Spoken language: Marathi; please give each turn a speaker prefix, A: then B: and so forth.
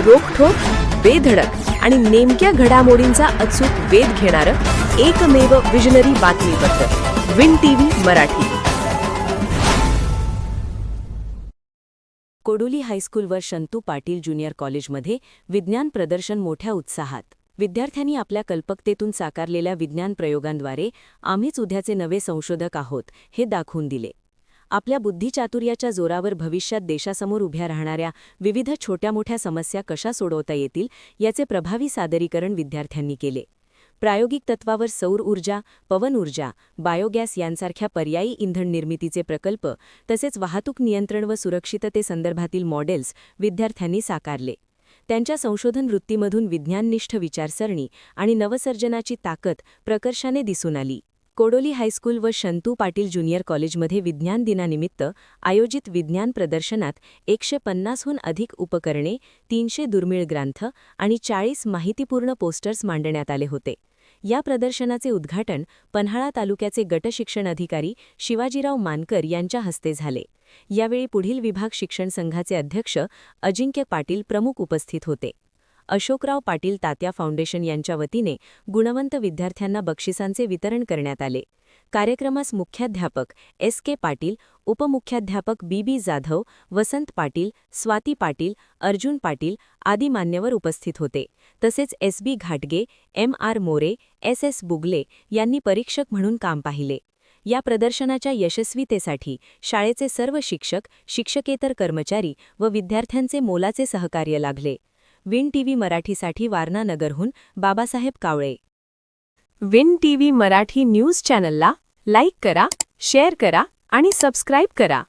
A: रोखठोक, बेधडक आणि नेमक्या घडामोडींचा अचूक वेध घेणारं एकमेव विजनरी बातमीपत्र विन टीव्ही मराठी.
B: कोडोली हायस्कूलवर शंतू पाटील ज्युनियर कॉलेजमध्ये विज्ञान प्रदर्शन मोठ्या उत्साहात. विद्यार्थ्यांनी आपल्या कल्पकतेतून साकारलेल्या विज्ञान प्रयोगांद्वारे आम्हीच उद्याचे नवे संशोधक आहोत हे दाखवून दिले. आपल्या बुद्धिचातुर्याच्या जोरावर भविष्यात देशासमोर उभ्या राहणाऱ्या विविध छोट्या मोठ्या समस्या कशा सोडवता येतील याचे प्रभावी सादरीकरण विद्यार्थ्यांनी केले. प्रायोगिक तत्वावर सौर ऊर्जा, पवन ऊर्जा, बायोगॅस यांसारख्या पर्यायी इंधन निर्मितीचे प्रकल्प तसेच वाहतूक नियंत्रण व सुरक्षिततेसंदर्भातील मॉडेल्स विद्यार्थ्यांनी साकारले. त्यांच्या संशोधन वृत्तीमधून विज्ञाननिष्ठ विचारसरणी आणि नवसर्जनाची ताकद प्रकर्षाने दिसून आली. कोडोली हायस्कूल व शंतू पाटील ज्युनियर कॉलेजमध्ये विज्ञान दिनानिमित्त आयोजित विज्ञान प्रदर्शनात 150हून अधिक उपकरणे, 300 दुर्मिळ ग्रंथ आणि 40 माहितीपूर्ण पोस्टर्स मांडण्यात आले होते. या प्रदर्शनाचे उद्घाटन पन्हाळा तालुक्याचे गटशिक्षण अधिकारी शिवाजीराव मानकर यांच्या हस्ते झाले. यावेळी पुढील विभाग शिक्षण संघाचे अध्यक्ष अजिंक्य पाटील प्रमुख उपस्थित होते. अशोकराव पाटील तात्या फाउंडेशन यांच्या वतीने गुणवंत विद्यार्थ्यांना बक्षिसांचे वितरण करण्यात आले. कार्यक्रमास मुख्याध्यापक S.K. पाटील, उपमुख्याध्यापक B.B. जाधव, वसंत पाटील, स्वाती पाटील, अर्जुन पाटील आदी मान्यवर उपस्थित होते. तसेच S.B. घाटगे, M.R. मोरे, S.S. बुगले यांनी परीक्षक म्हणून काम पाहिले. या प्रदर्शनाच्या यशस्वीतेसाठी शाळेचे सर्व शिक्षक, शिक्षकेतर कर्मचारी व विद्यार्थ्यांचे मोलाचे सहकार्य लाभले. विन टीव्ही मराठीसाठी वारणा नगरहून बाबासाहेब कावळे.
A: विन टीव्ही मराठी न्यूज चॅनलला लाईक करा, शेअर करा आणि सबस्क्राईब करा.